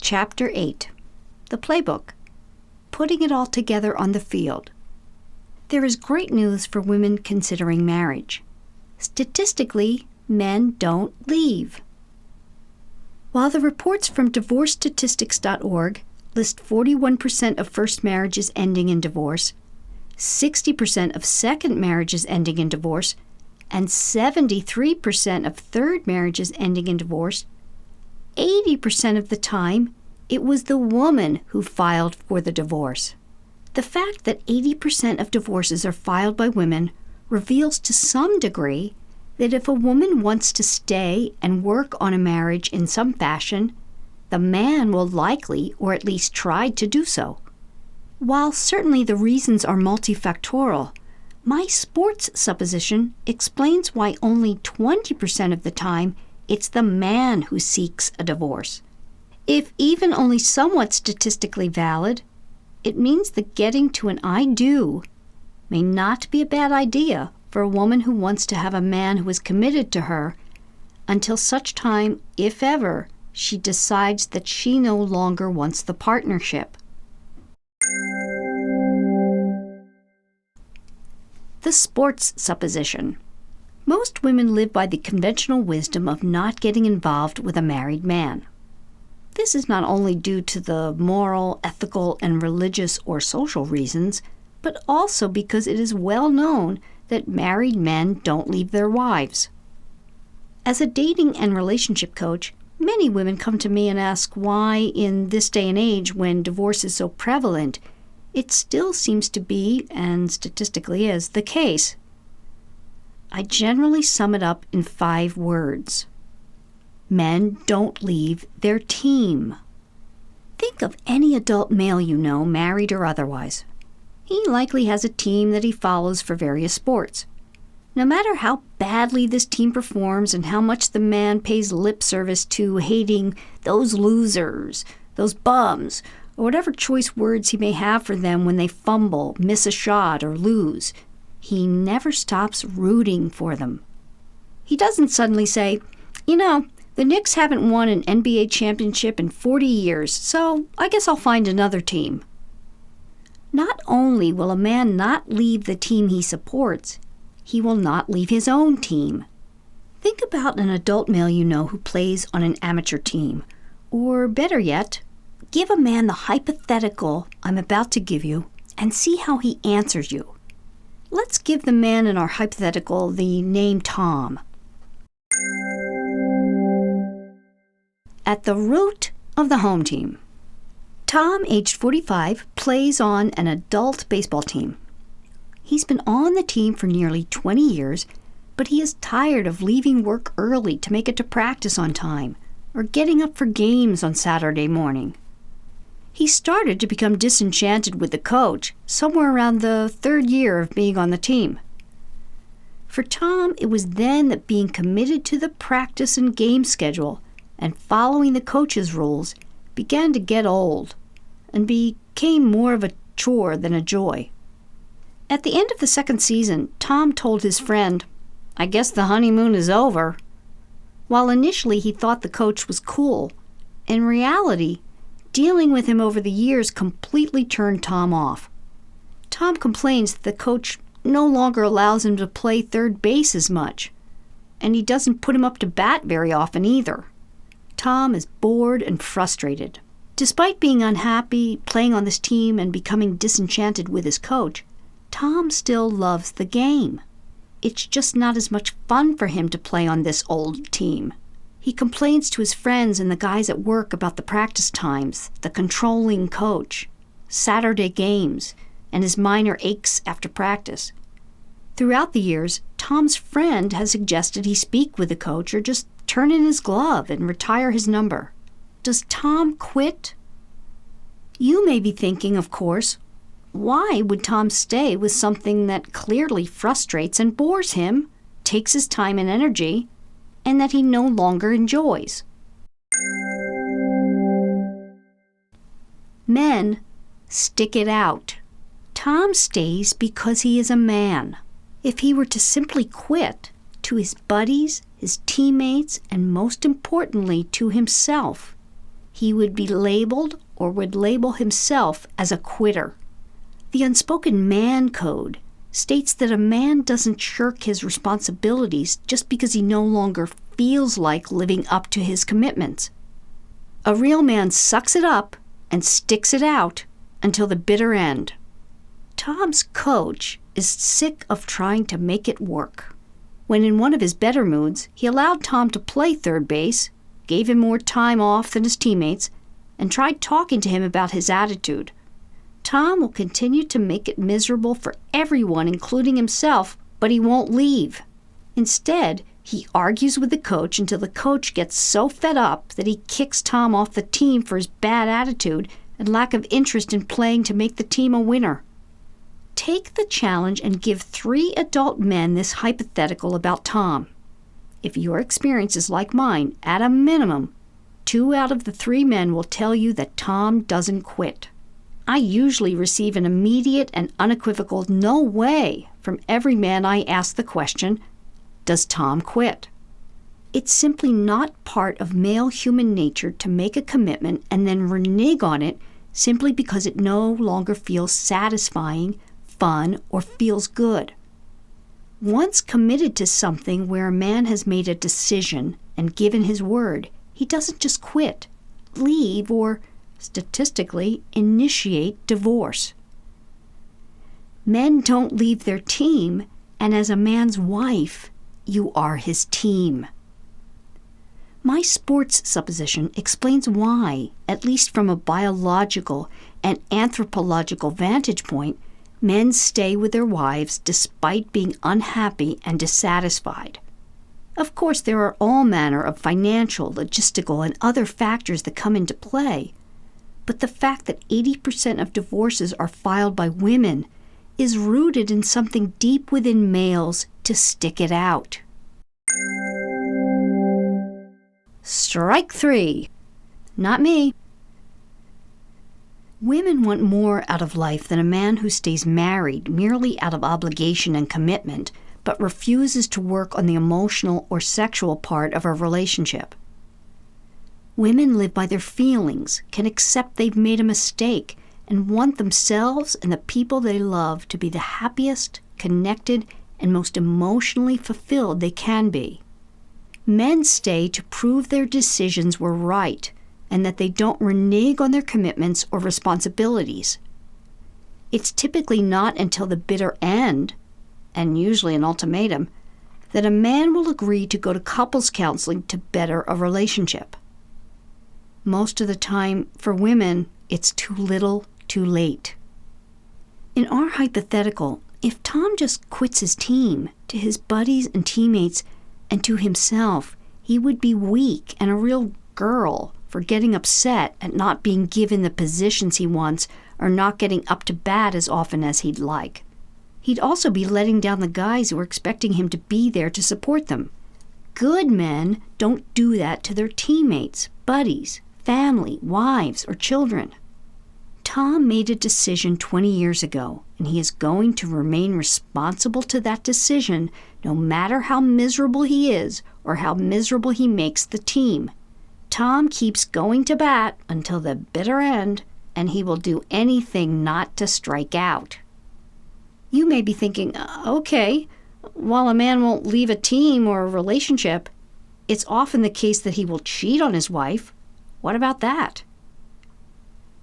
Chapter 8, The Playbook, Putting It All Together on the Field. There is great news for women considering marriage. Statistically, men don't leave. While the reports from divorcestatistics.org list 41% of first marriages ending in divorce, 60% of second marriages ending in divorce, and 73% of third marriages ending in divorce, 80% of the time, it was the woman who filed for the divorce. The fact that 80% of divorces are filed by women reveals to some degree that if a woman wants to stay and work on a marriage in some fashion, the man will likely, or at least try to do so. While certainly the reasons are multifactorial, my sports supposition explains why only 20% of the time it's the man who seeks a divorce. If even only somewhat statistically valid, it means that getting to an I do may not be a bad idea for a woman who wants to have a man who is committed to her until such time, if ever, she decides that she no longer wants the partnership. The sports supposition. Most women live by the conventional wisdom of not getting involved with a married man. This is not only due to the moral, ethical, and religious or social reasons, but also because it is well known that married men don't leave their wives. As a dating and relationship coach, many women come to me and ask why, in this day and age when divorce is so prevalent, it still seems to be, and statistically is, the case. I generally sum it up in 5 words. Men don't leave their team. Think of any adult male you know, married or otherwise. He likely has a team that he follows for various sports. No matter how badly this team performs and how much the man pays lip service to hating those losers, those bums, or whatever choice words he may have for them when they fumble, miss a shot, or lose, he never stops rooting for them. He doesn't suddenly say, the Knicks haven't won an NBA championship in 40 years, so I guess I'll find another team. Not only will a man not leave the team he supports, he will not leave his own team. Think about an adult male you know who plays on an amateur team. Or better yet, give a man the hypothetical I'm about to give you and see how he answers you. Let's give the man in our hypothetical the name Tom. At the root of the home team. Tom, aged 45, plays on an adult baseball team. He's been on the team for nearly 20 years, but he is tired of leaving work early to make it to practice on time, or getting up for games on Saturday morning. He started to become disenchanted with the coach somewhere around the 3rd year of being on the team. For Tom, it was then that being committed to the practice and game schedule and following the coach's rules began to get old and became more of a chore than a joy. At the end of the 2nd season, Tom told his friend, "I guess the honeymoon is over." While initially he thought the coach was cool, in reality, dealing with him over the years completely turned Tom off. Tom complains that the coach no longer allows him to play third base as much, and he doesn't put him up to bat very often either. Tom is bored and frustrated. Despite being unhappy, playing on this team, and becoming disenchanted with his coach, Tom still loves the game. It's just not as much fun for him to play on this old team. He complains to his friends and the guys at work about the practice times, the controlling coach, Saturday games, and his minor aches after practice. Throughout the years, Tom's friend has suggested he speak with the coach or just turn in his glove and retire his number. Does Tom quit? You may be thinking, of course, why would Tom stay with something that clearly frustrates and bores him, takes his time and energy, and that he no longer enjoys? Men stick it out. Tom stays because he is a man. If he were to simply quit, to his buddies, his teammates, and most importantly, to himself, he would be labeled or would label himself as a quitter. The unspoken man code states that a man doesn't shirk his responsibilities just because he no longer feels like living up to his commitments. A real man sucks it up and sticks it out until the bitter end. Tom's coach is sick of trying to make it work. When in one of his better moods, he allowed Tom to play third base, gave him more time off than his teammates, and tried talking to him about his attitude. Tom will continue to make it miserable for everyone, including himself, but he won't leave. Instead, he argues with the coach until the coach gets so fed up that he kicks Tom off the team for his bad attitude and lack of interest in playing to make the team a winner. Take the challenge and give 3 adult men this hypothetical about Tom. If your experience is like mine, at a minimum, 2 out of the 3 men will tell you that Tom doesn't quit. I usually receive an immediate and unequivocal no way from every man I ask the question, does Tom quit? It's simply not part of male human nature to make a commitment and then renege on it simply because it no longer feels satisfying, fun, or feels good. Once committed to something where a man has made a decision and given his word, he doesn't just quit, leave, or, statistically, initiate divorce. Men don't leave their team, and as a man's wife, you are his team. My sports supposition explains why, at least from a biological and anthropological vantage point, men stay with their wives despite being unhappy and dissatisfied. Of course, there are all manner of financial, logistical, and other factors that come into play, but the fact that 80% of divorces are filed by women is rooted in something deep within males to stick it out. Strike 3. Not me. Women want more out of life than a man who stays married merely out of obligation and commitment, but refuses to work on the emotional or sexual part of a relationship. Women live by their feelings, can accept they've made a mistake, and want themselves and the people they love to be the happiest, connected, and most emotionally fulfilled they can be. Men stay to prove their decisions were right and that they don't renege on their commitments or responsibilities. It's typically not until the bitter end, and usually an ultimatum, that a man will agree to go to couples counseling to better a relationship. Most of the time, for women, it's too little, too late. In our hypothetical, if Tom just quits his team, to his buddies and teammates, and to himself, he would be weak and a real girl for getting upset at not being given the positions he wants or not getting up to bat as often as he'd like. He'd also be letting down the guys who are expecting him to be there to support them. Good men don't do that to their teammates, buddies, family, wives, or children. Tom made a decision 20 years ago, and he is going to remain responsible to that decision no matter how miserable he is or how miserable he makes the team. Tom keeps going to bat until the bitter end, and he will do anything not to strike out. You may be thinking, okay, while a man won't leave a team or a relationship, it's often the case that he will cheat on his wife. What about that?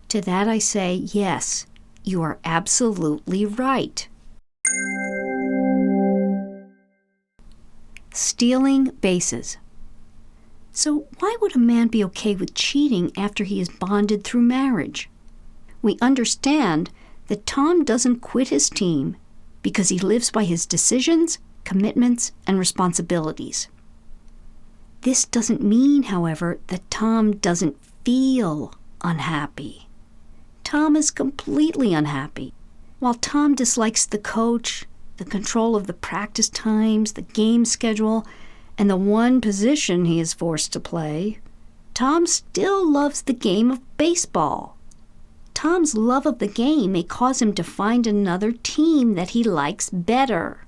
To that I say, yes, you are absolutely right. Stealing bases. So why would a man be okay with cheating after he is bonded through marriage? We understand that Tom doesn't quit his team because he lives by his decisions, commitments, and responsibilities. This doesn't mean, however, that Tom doesn't feel unhappy. Tom is completely unhappy. While Tom dislikes the coach, the control of the practice times, the game schedule, and the one position he is forced to play, Tom still loves the game of baseball. Tom's love of the game may cause him to find another team that he likes better.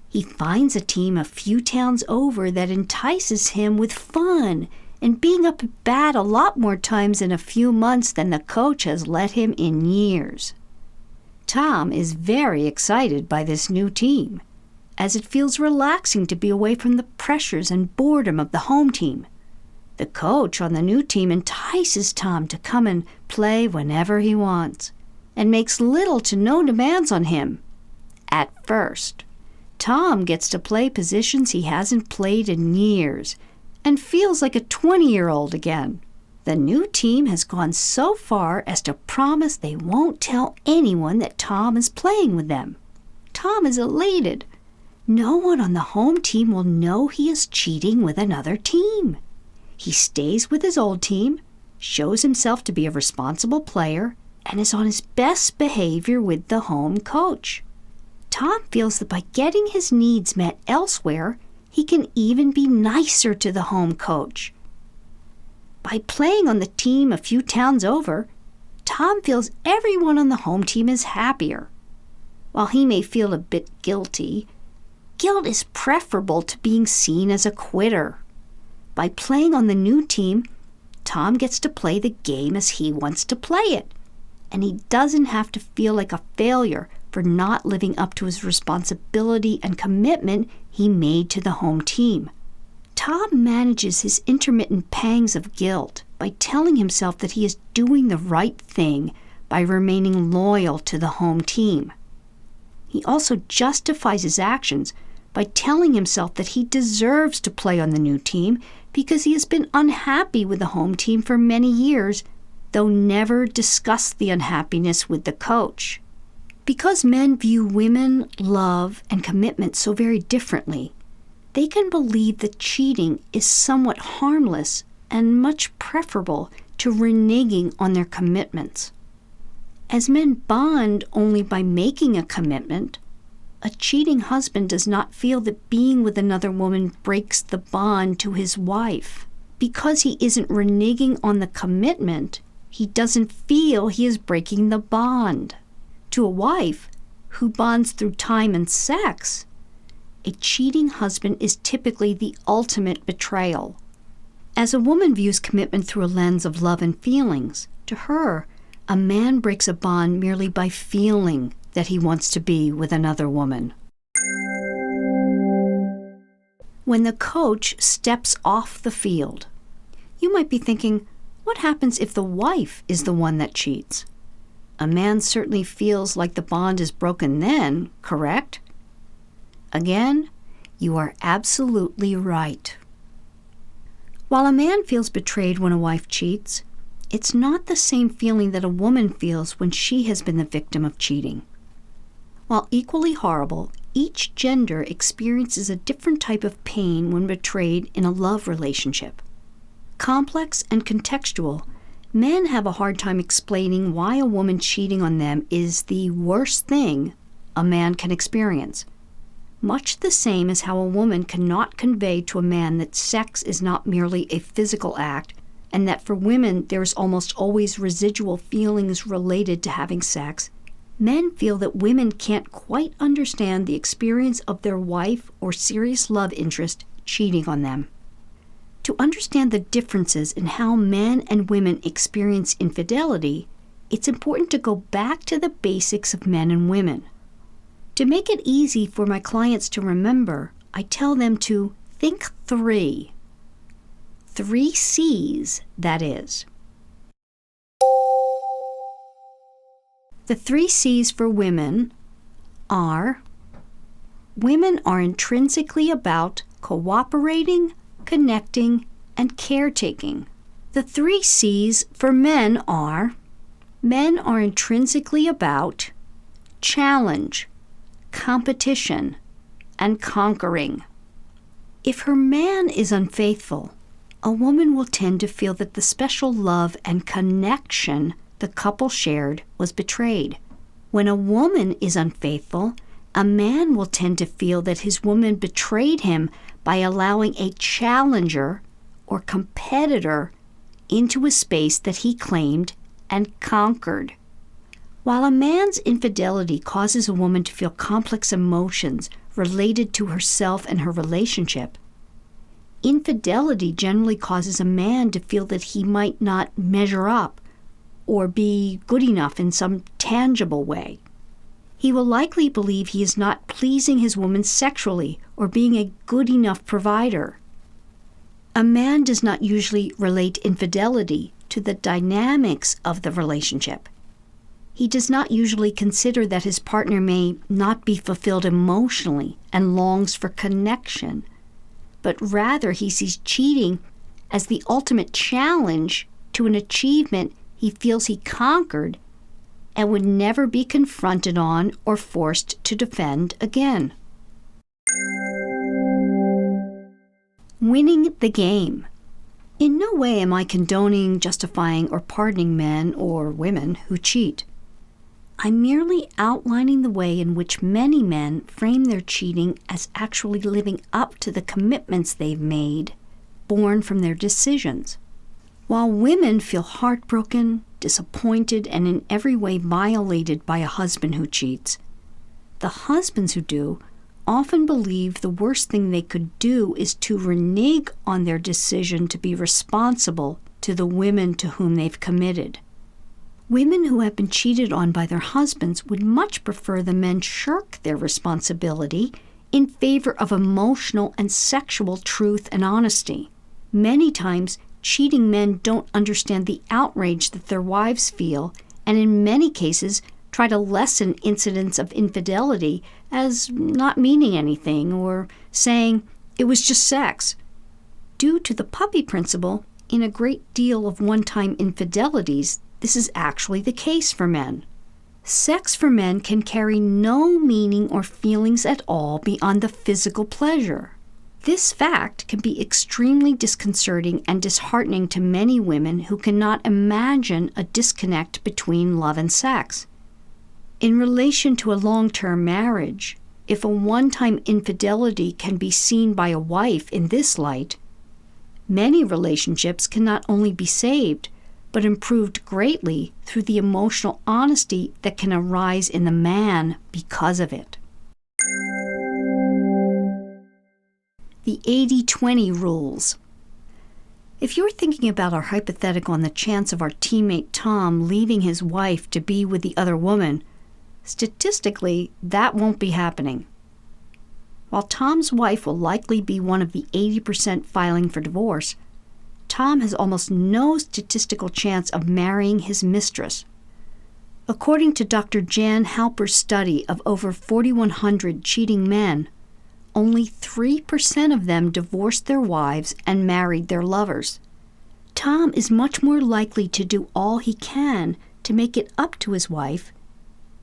He finds a team a few towns over that entices him with fun and being up at bat a lot more times in a few months than the coach has let him in years. Tom is very excited by this new team, as it feels relaxing to be away from the pressures and boredom of the home team. The coach on the new team entices Tom to come and play whenever he wants, and makes little to no demands on him. At first, Tom gets to play positions he hasn't played in years, and feels like a 20-year-old again. The new team has gone so far as to promise they won't tell anyone that Tom is playing with them. Tom is elated. No one on the home team will know he is cheating with another team. He stays with his old team, shows himself to be a responsible player, and is on his best behavior with the home coach. Tom feels that by getting his needs met elsewhere, he can even be nicer to the home coach. By playing on the team a few towns over, Tom feels everyone on the home team is happier. While he may feel a bit guilty, guilt is preferable to being seen as a quitter. By playing on the new team, Tom gets to play the game as he wants to play it, and he doesn't have to feel like a failure for not living up to his responsibility and commitment he made to the home team. Tom manages his intermittent pangs of guilt by telling himself that he is doing the right thing by remaining loyal to the home team. He also justifies his actions by telling himself that he deserves to play on the new team because he has been unhappy with the home team for many years, though never discussed the unhappiness with the coach. Because men view women, love, and commitment so very differently, they can believe that cheating is somewhat harmless and much preferable to reneging on their commitments. As men bond only by making a commitment, a cheating husband does not feel that being with another woman breaks the bond to his wife. Because he isn't reneging on the commitment, he doesn't feel he is breaking the bond. To a wife who bonds through time and sex, a cheating husband is typically the ultimate betrayal. As a woman views commitment through a lens of love and feelings, to her, a man breaks a bond merely by feeling that he wants to be with another woman. When the coach steps off the field, you might be thinking, what happens if the wife is the one that cheats? A man certainly feels like the bond is broken then, correct? Again, you are absolutely right. While a man feels betrayed when a wife cheats, it's not the same feeling that a woman feels when she has been the victim of cheating. While equally horrible, each gender experiences a different type of pain when betrayed in a love relationship. Complex and contextual, men have a hard time explaining why a woman cheating on them is the worst thing a man can experience. Much the same as how a woman cannot convey to a man that sex is not merely a physical act, and that for women there is almost always residual feelings related to having sex, men feel that women can't quite understand the experience of their wife or serious love interest cheating on them. To understand the differences in how men and women experience infidelity, it's important to go back to the basics of men and women. To make it easy for my clients to remember, I tell them to think three. 3 C's, that is. The 3 C's for women are: women are intrinsically about cooperating, connecting, and caretaking. The 3 C's for men are: men are intrinsically about challenge, competition, and conquering. If her man is unfaithful, a woman will tend to feel that the special love and connection the couple shared was betrayed. When a woman is unfaithful, a man will tend to feel that his woman betrayed him by allowing a challenger or competitor into a space that he claimed and conquered. While a man's infidelity causes a woman to feel complex emotions related to herself and her relationship, Infidelity generally causes a man to feel that he might not measure up or be good enough in some tangible way. He will likely believe he is not pleasing his woman sexually or being a good enough provider. A man does not usually relate infidelity to the dynamics of the relationship. He does not usually consider that his partner may not be fulfilled emotionally and longs for connection, but rather he sees cheating as the ultimate challenge to an achievement he feels he conquered and would never be confronted on or forced to defend again. Winning the game. In no way am I condoning, justifying, or pardoning men or women who cheat. I'm merely outlining the way in which many men frame their cheating as actually living up to the commitments they've made, born from their decisions. While women feel heartbroken, disappointed, and in every way violated by a husband who cheats, the husbands who do often believe the worst thing they could do is to renege on their decision to be responsible to the women to whom they've committed. Women who have been cheated on by their husbands would much prefer the men shirk their responsibility in favor of emotional and sexual truth and honesty. Many times, cheating men don't understand the outrage that their wives feel, and in many cases try to lessen incidents of infidelity as not meaning anything or saying it was just sex. Due to the puppy principle, in a great deal of one-time infidelities, this is actually the case for men. Sex for men can carry no meaning or feelings at all beyond the physical pleasure. This fact can be extremely disconcerting and disheartening to many women who cannot imagine a disconnect between love and sex. In relation to a long-term marriage, if a one-time infidelity can be seen by a wife in this light, many relationships can not only be saved, but improved greatly through the emotional honesty that can arise in the man because of it. The 80-20 rules. If you're thinking about our hypothetical on the chance of our teammate Tom leaving his wife to be with the other woman, statistically, that won't be happening. While Tom's wife will likely be one of the 80% filing for divorce, Tom has almost no statistical chance of marrying his mistress. According to Dr. Jan Halper's study of over 4,100 cheating men, only 3% of them divorced their wives and married their lovers. Tom is much more likely to do all he can to make it up to his wife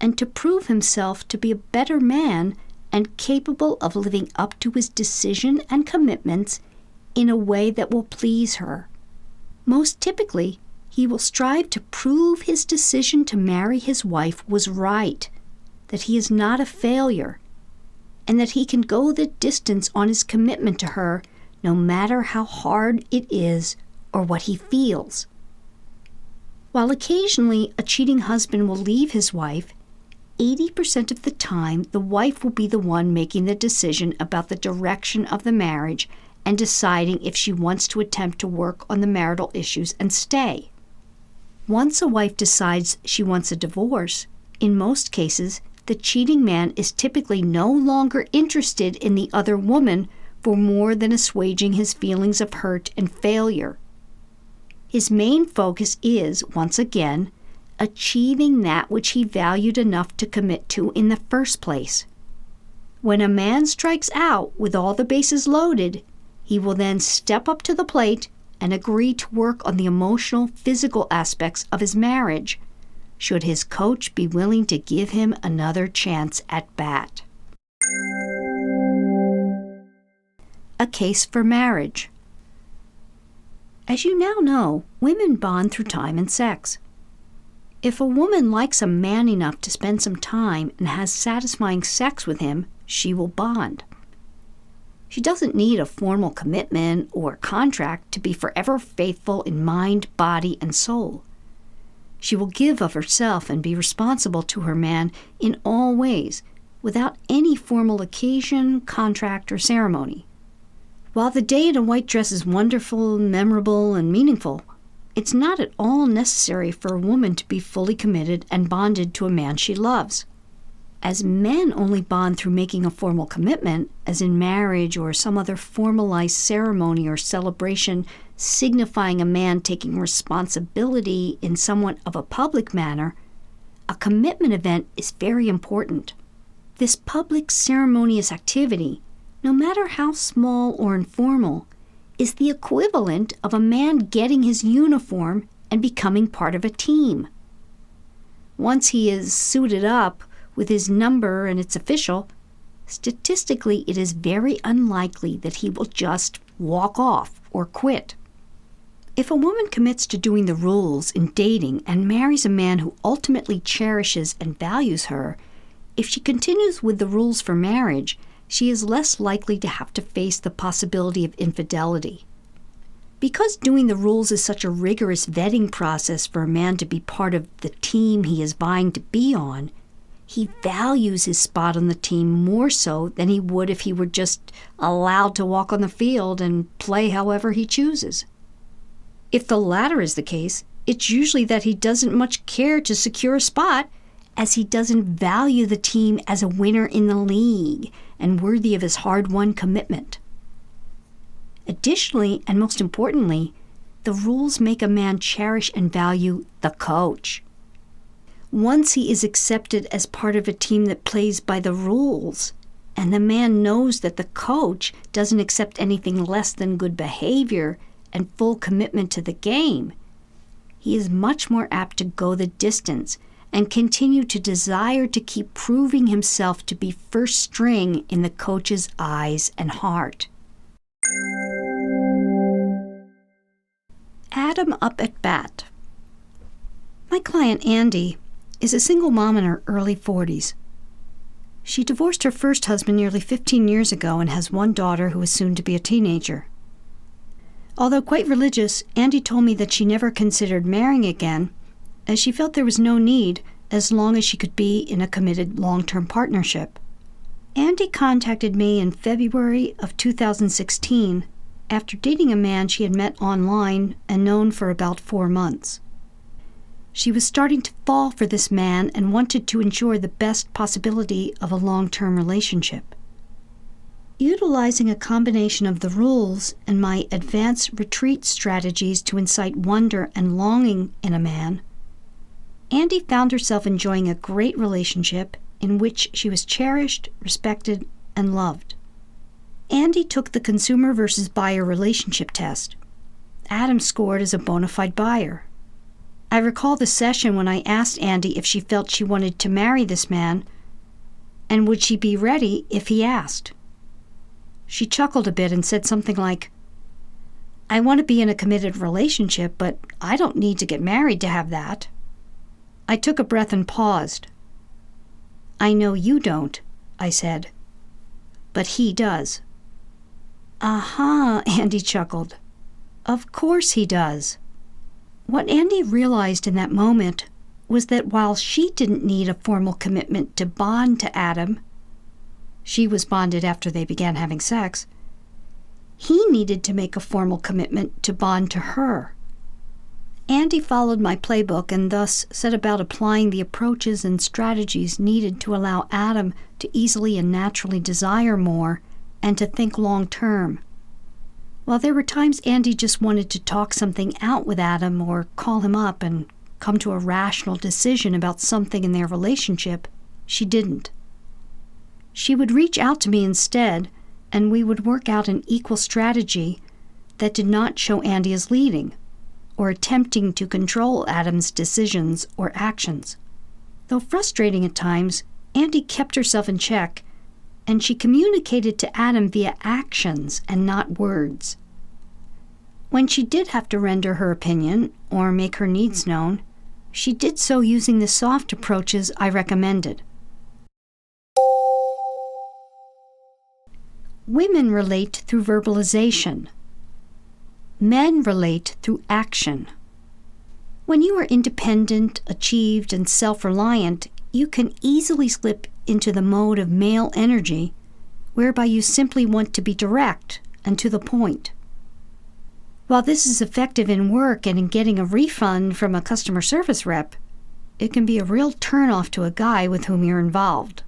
and to prove himself to be a better man and capable of living up to his decision and commitments in a way that will please her. Most typically, he will strive to prove his decision to marry his wife was right, that he is not a failure, and that he can go the distance on his commitment to her no matter how hard it is or what he feels. While occasionally a cheating husband will leave his wife, 80% of the time the wife will be the one making the decision about the direction of the marriage and deciding if she wants to attempt to work on the marital issues and stay. Once a wife decides she wants a divorce, in most cases, the cheating man is typically no longer interested in the other woman for more than assuaging his feelings of hurt and failure. His main focus is, once again, achieving that which he valued enough to commit to in the first place. When a man strikes out with all the bases loaded, he will then step up to the plate and agree to work on the emotional, physical aspects of his marriage, should his coach be willing to give him another chance at bat. A case for marriage. As you now know, women bond through time and sex. If a woman likes a man enough to spend some time and has satisfying sex with him, she will bond. She doesn't need a formal commitment or contract to be forever faithful in mind, body, and soul. She will give of herself and be responsible to her man in all ways, without any formal occasion, contract, or ceremony. While the day in a white dress is wonderful, memorable, and meaningful, it's not at all necessary for a woman to be fully committed and bonded to a man she loves. As men only bond through making a formal commitment, as in marriage or some other formalized ceremony or celebration signifying a man taking responsibility in somewhat of a public manner, a commitment event is very important. This public ceremonious activity, no matter how small or informal, is the equivalent of a man getting his uniform and becoming part of a team. Once he is suited up with his number and it's official, statistically it is very unlikely that he will just walk off or quit. If a woman commits to doing the rules in dating and marries a man who ultimately cherishes and values her, if she continues with the rules for marriage, she is less likely to have to face the possibility of infidelity. Because doing the rules is such a rigorous vetting process for a man to be part of the team he is vying to be on, he values his spot on the team more so than he would if he were just allowed to walk on the field and play however he chooses. If the latter is the case, it's usually that he doesn't much care to secure a spot, as he doesn't value the team as a winner in the league and worthy of his hard-won commitment. Additionally, and most importantly, the rules make a man cherish and value the coach. Once he is accepted as part of a team that plays by the rules, and the man knows that the coach doesn't accept anything less than good behavior and full commitment to the game, he is much more apt to go the distance and continue to desire to keep proving himself to be first string in the coach's eyes and heart. Adam up at bat. My client Andy is a single mom in her early 40s. She divorced her first husband nearly 15 years ago and has one daughter who is soon to be a teenager. Although quite religious, Andy told me that she never considered marrying again, as she felt there was no need as long as she could be in a committed long-term partnership. Andy contacted me in February of 2016 after dating a man she had met online and known for about 4 months. She was starting to fall for this man and wanted to ensure the best possibility of a long-term relationship. Utilizing a combination of the rules and my advanced retreat strategies to incite wonder and longing in a man, Andy found herself enjoying a great relationship in which she was cherished, respected, and loved. Andy took the consumer versus buyer relationship test. Adam scored as a bona fide buyer. I recall the session when I asked Andy if she felt she wanted to marry this man, and would she be ready if he asked. She chuckled a bit and said something like, "I want to be in a committed relationship, but I don't need to get married to have that." I took a breath and paused. "I know you don't," I said, "but he does." "Aha," Andy chuckled. "Of course he does." What Andy realized in that moment was that while she didn't need a formal commitment to bond to Adam, she was bonded after they began having sex, he needed to make a formal commitment to bond to her. Andy followed my playbook and thus set about applying the approaches and strategies needed to allow Adam to easily and naturally desire more and to think long-term. While there were times Andy just wanted to talk something out with Adam or call him up and come to a rational decision about something in their relationship, she didn't. She would reach out to me instead, and we would work out an equal strategy that did not show Andy as leading or attempting to control Adam's decisions or actions. Though frustrating at times, Andy kept herself in check, and she communicated to Adam via actions and not words. When she did have to render her opinion or make her needs known, she did so using the soft approaches I recommended. Women relate through verbalization. Men relate through action. When you are independent, achieved, and self-reliant, you can easily slip into the mode of male energy, whereby you simply want to be direct and to the point. While this is effective in work and in getting a refund from a customer service rep, it can be a real turnoff to a guy with whom you're involved.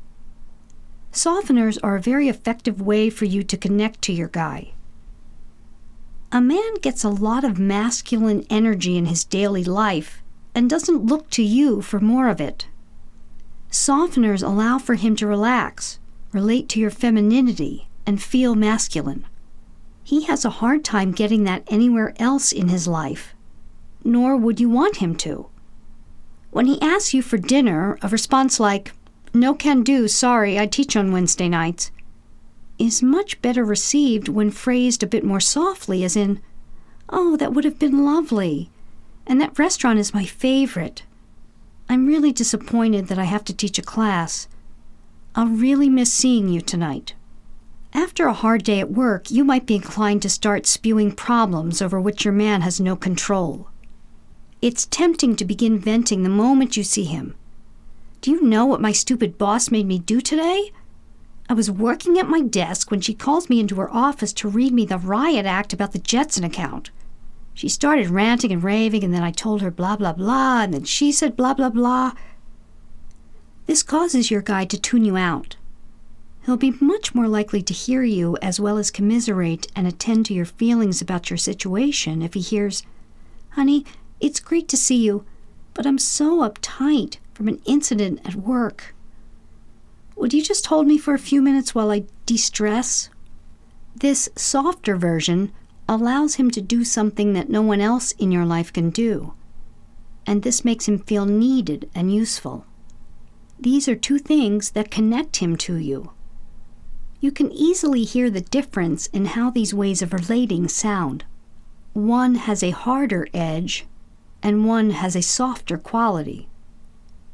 Softeners are a very effective way for you to connect to your guy. A man gets a lot of masculine energy in his daily life and doesn't look to you for more of it. Softeners allow for him to relax, relate to your femininity, and feel masculine. He has a hard time getting that anywhere else in his life, nor would you want him to. When he asks you for dinner, a response like, "No can do, sorry, I teach on Wednesday nights," is much better received when phrased a bit more softly, as in, "Oh, that would have been lovely, and that restaurant is my favorite. I'm really disappointed that I have to teach a class. I'll really miss seeing you tonight." After a hard day at work, you might be inclined to start spewing problems over which your man has no control. It's tempting to begin venting the moment you see him. "Do you know what my stupid boss made me do today? I was working at my desk when she calls me into her office to read me the riot act about the Jetson account. She started ranting and raving, and then I told her blah, blah, blah, and then she said blah, blah, blah." This causes your guy to tune you out. He'll be much more likely to hear you as well as commiserate and attend to your feelings about your situation if he hears, "Honey, it's great to see you, but I'm so uptight from an incident at work. Would you just hold me for a few minutes while I de-stress?" This softer version allows him to do something that no one else in your life can do, and this makes him feel needed and useful. These are two things that connect him to you. You can easily hear the difference in how these ways of relating sound. One has a harder edge, and one has a softer quality.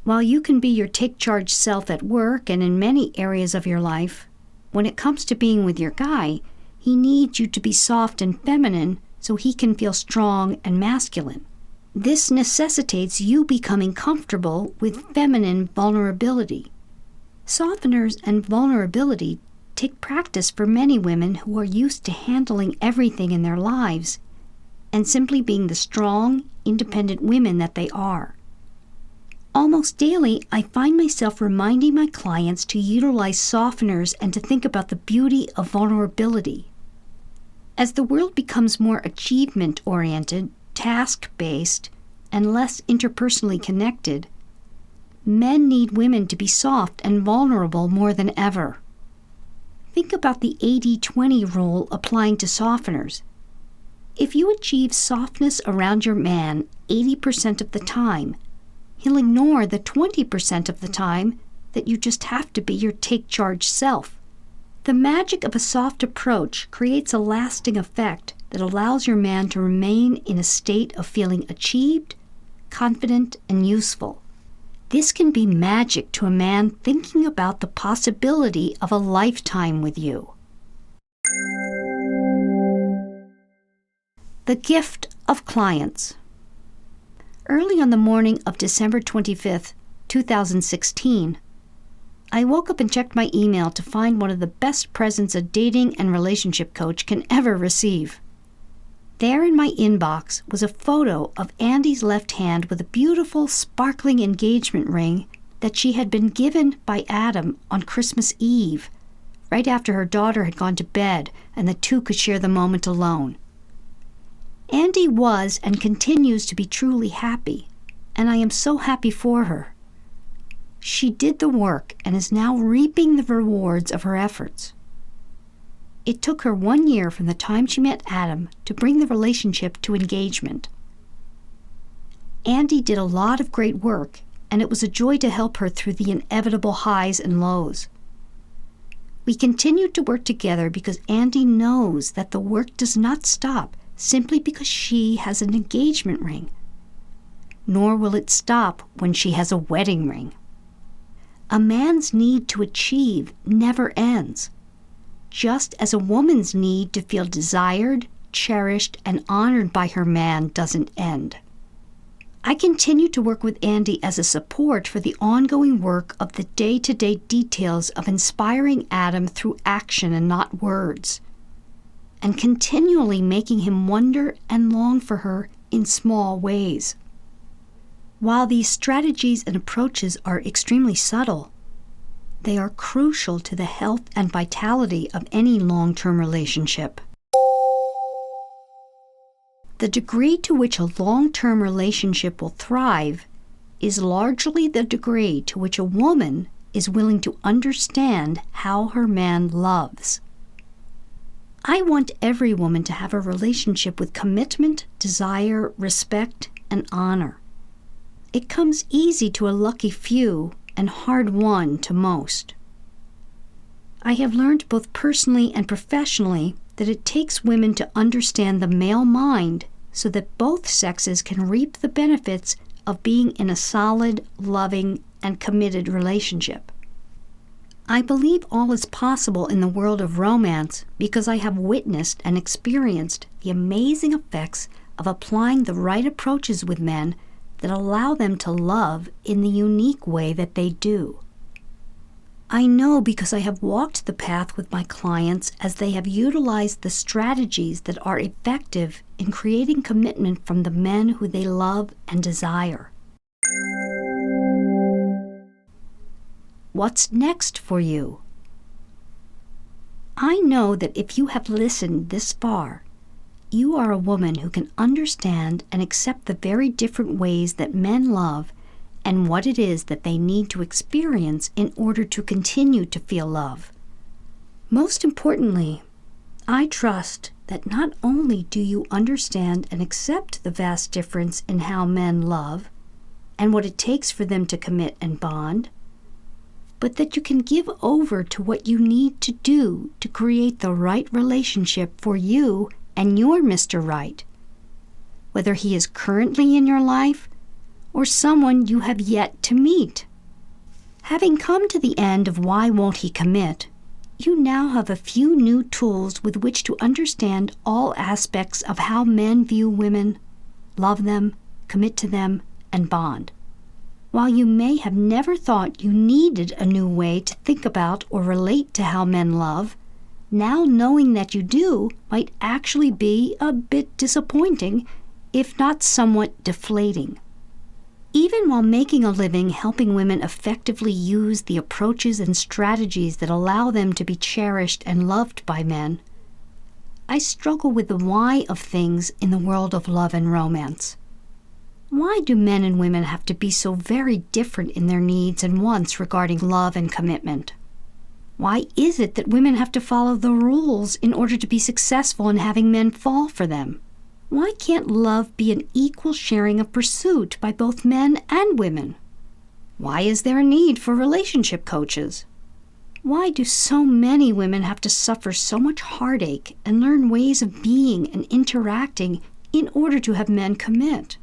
While you can be your take-charge self at work and in many areas of your life, when it comes to being with your guy, he needs you to be soft and feminine so he can feel strong and masculine. This necessitates you becoming comfortable with feminine vulnerability. Softeners and vulnerability take practice for many women who are used to handling everything in their lives and simply being the strong, independent women that they are. Almost daily, I find myself reminding my clients to utilize softeners and to think about the beauty of vulnerability. As the world becomes more achievement-oriented, task-based, and less interpersonally connected, men need women to be soft and vulnerable more than ever. Think about the 80-20 rule applying to softeners. If you achieve softness around your man 80% of the time, he'll ignore the 20% of the time that you just have to be your take-charge self. The magic of a soft approach creates a lasting effect that allows your man to remain in a state of feeling achieved, confident, and useful. This can be magic to a man thinking about the possibility of a lifetime with you. The gift of clients. Early on the morning of December 25th, 2016, I woke up and checked my email to find one of the best presents a dating and relationship coach can ever receive. There in my inbox was a photo of Andy's left hand with a beautiful, sparkling engagement ring that she had been given by Adam on Christmas Eve, right after her daughter had gone to bed and the two could share the moment alone. Andy was and continues to be truly happy, and I am so happy for her. She did the work and is now reaping the rewards of her efforts. It took her 1 year from the time she met Adam to bring the relationship to engagement. Andy did a lot of great work, and it was a joy to help her through the inevitable highs and lows. We continued to work together because Andy knows that the work does not stop simply because she has an engagement ring, nor will it stop when she has a wedding ring. A man's need to achieve never ends, just as a woman's need to feel desired, cherished, and honored by her man doesn't end. I continue to work with Andy as a support for the ongoing work of the day-to-day details of inspiring Adam through action and not words. and continually making him wonder and long for her in small ways. While these strategies and approaches are extremely subtle, they are crucial to the health and vitality of any long-term relationship. The degree to which a long-term relationship will thrive is largely the degree to which a woman is willing to understand how her man loves. I want every woman to have a relationship with commitment, desire, respect, and honor. It comes easy to a lucky few and hard-won to most. I have learned both personally and professionally that it takes women to understand the male mind so that both sexes can reap the benefits of being in a solid, loving, and committed relationship. I believe all is possible in the world of romance because I have witnessed and experienced the amazing effects of applying the right approaches with men that allow them to love in the unique way that they do. I know because I have walked the path with my clients as they have utilized the strategies that are effective in creating commitment from the men who they love and desire. What's next for you? I know that if you have listened this far, you are a woman who can understand and accept the very different ways that men love and what it is that they need to experience in order to continue to feel love. Most importantly, I trust that not only do you understand and accept the vast difference in how men love and what it takes for them to commit and bond, but that you can give over to what you need to do to create the right relationship for you and your Mr. Right, whether he is currently in your life or someone you have yet to meet. Having come to the end of why won't he commit, you now have a few new tools with which to understand all aspects of how men view women, love them, commit to them, and bond. While you may have never thought you needed a new way to think about or relate to how men love, now knowing that you do might actually be a bit disappointing, if not somewhat deflating. Even while making a living helping women effectively use the approaches and strategies that allow them to be cherished and loved by men, I struggle with the why of things in the world of love and romance. Why do men and women have to be so very different in their needs and wants regarding love and commitment? Why is it that women have to follow the rules in order to be successful in having men fall for them? Why can't love be an equal sharing of pursuit by both men and women? Why is there a need for relationship coaches? Why do so many women have to suffer so much heartache and learn ways of being and interacting in order to have men commit?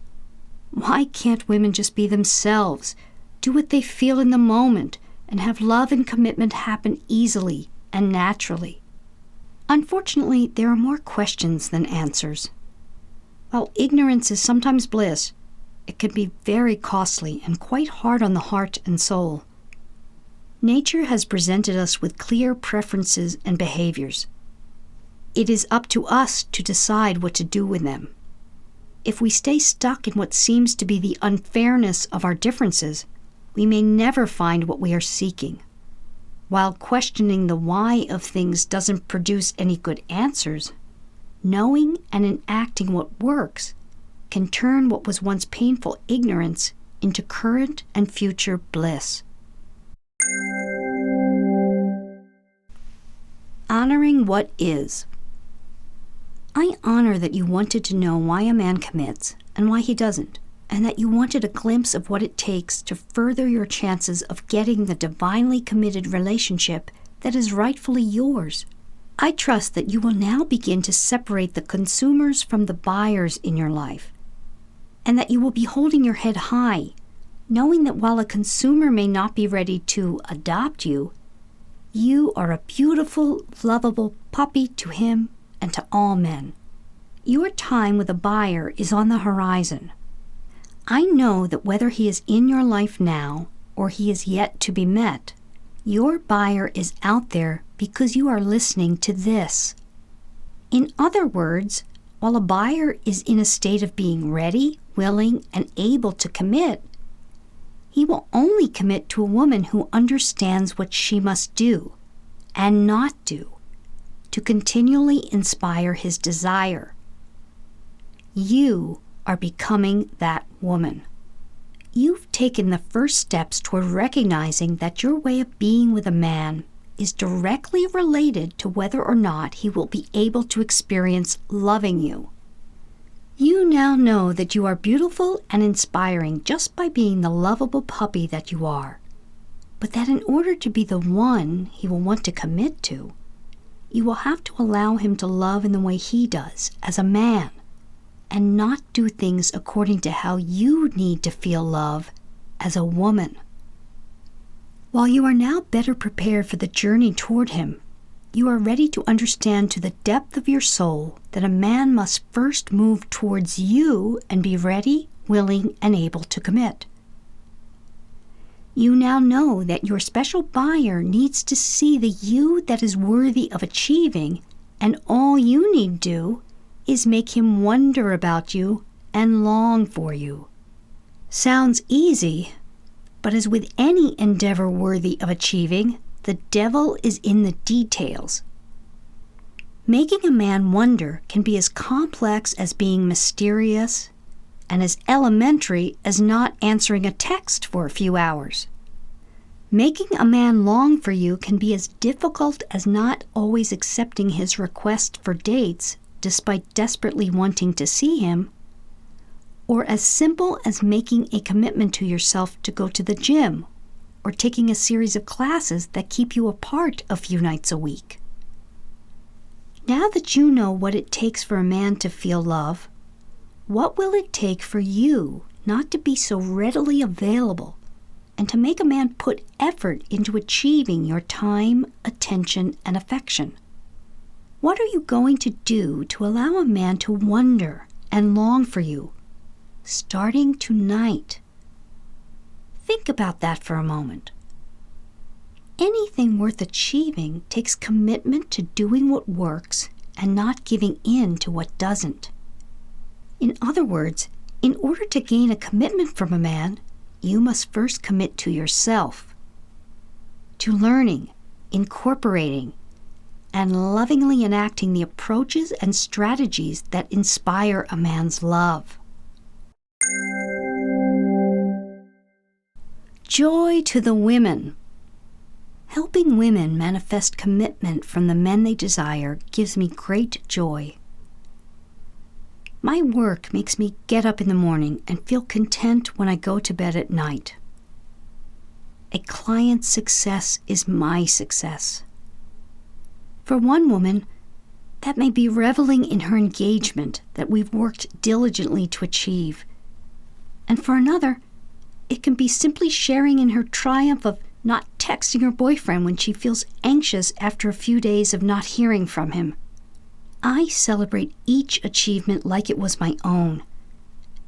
Why can't women just be themselves, do what they feel in the moment, and have love and commitment happen easily and naturally? Unfortunately, there are more questions than answers. While ignorance is sometimes bliss, it can be very costly and quite hard on the heart and soul. Nature has presented us with clear preferences and behaviors. It is up to us to decide what to do with them. If we stay stuck in what seems to be the unfairness of our differences, we may never find what we are seeking. While questioning the why of things doesn't produce any good answers, knowing and enacting what works can turn what was once painful ignorance into current and future bliss. Honoring what is. I honor that you wanted to know why a man commits and why he doesn't, and that you wanted a glimpse of what it takes to further your chances of getting the divinely committed relationship that is rightfully yours. I trust that you will now begin to separate the consumers from the buyers in your life, and that you will be holding your head high, knowing that while a consumer may not be ready to adopt you, you are a beautiful, lovable puppy to him and to all men. Your time with a buyer is on the horizon. I know that whether he is in your life now or he is yet to be met, your buyer is out there because you are listening to this. In other words, while a buyer is in a state of being ready, willing, and able to commit, he will only commit to a woman who understands what she must do and not do to continually inspire his desire. You are becoming that woman. You've taken the first steps toward recognizing that your way of being with a man is directly related to whether or not he will be able to experience loving you. You now know that you are beautiful and inspiring just by being the lovable puppy that you are, but that in order to be the one he will want to commit to, you will have to allow him to love in the way he does as a man, and not do things according to how you need to feel love as a woman. While you are now better prepared for the journey toward him, you are ready to understand to the depth of your soul that a man must first move towards you and be ready, willing, and able to commit. You now know that your special buyer needs to see the you that is worthy of achieving, and all you need do is make him wonder about you and long for you. Sounds easy, but as with any endeavor worthy of achieving, the devil is in the details. Making a man wonder can be as complex as being mysterious and as elementary as not answering a text for a few hours. Making a man long for you can be as difficult as not always accepting his request for dates despite desperately wanting to see him, or as simple as making a commitment to yourself to go to the gym or taking a series of classes that keep you apart a few nights a week. Now that you know what it takes for a man to feel love, what will it take for you not to be so readily available and to make a man put effort into achieving your time, attention, and affection? What are you going to do to allow a man to wonder and long for you, starting tonight? Think about that for a moment. Anything worth achieving takes commitment to doing what works and not giving in to what doesn't. In other words, in order to gain a commitment from a man, you must first commit to yourself, to learning, incorporating, and lovingly enacting the approaches and strategies that inspire a man's love. Joy to the women. Helping women manifest commitment from the men they desire gives me great joy. My work makes me get up in the morning and feel content when I go to bed at night. A client's success is my success. For one woman, that may be reveling in her engagement that we've worked diligently to achieve. And for another, it can be simply sharing in her triumph of not texting her boyfriend when she feels anxious after a few days of not hearing from him. I celebrate each achievement like it was my own,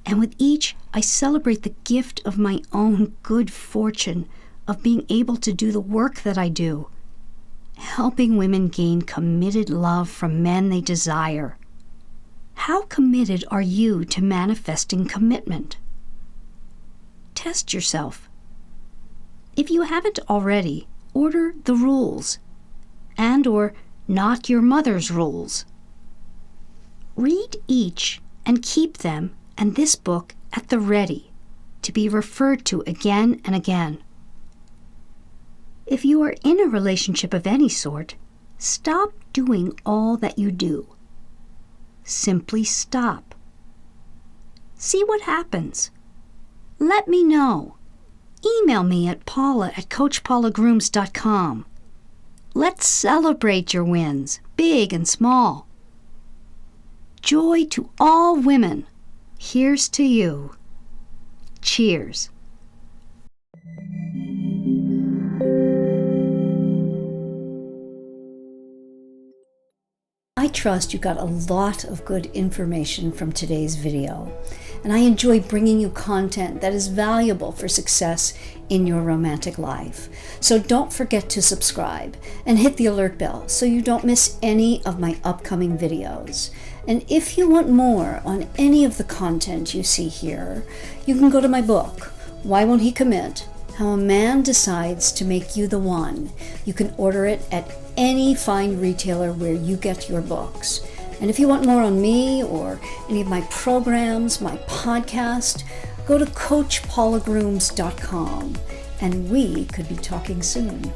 and with each, I celebrate the gift of my own good fortune of being able to do the work that I do, helping women gain committed love from men they desire. How committed are you to manifesting commitment? Test yourself. If you haven't already, order The Rules or Not Your Mother's Rules. Read each and keep them and this book at the ready to be referred to again and again. If you are in a relationship of any sort, stop doing all that you do. Simply stop. See what happens. Let me know. Email me at paula@coachpaulagrooms.com. Let's celebrate your wins, big and small. Joy to all women. Here's to you. Cheers. I trust you got a lot of good information from today's video. and I enjoy bringing you content that is valuable for success in your romantic life. So don't forget to subscribe and hit the alert bell so you don't miss any of my upcoming videos. And if you want more on any of the content you see here, you can go to my book, Why Won't He Commit? How a Man Decides to Make You the One. You can order it at any fine retailer where you get your books. And if you want more on me or any of my programs, my podcast, go to coachpaulagrooms.com and we could be talking soon.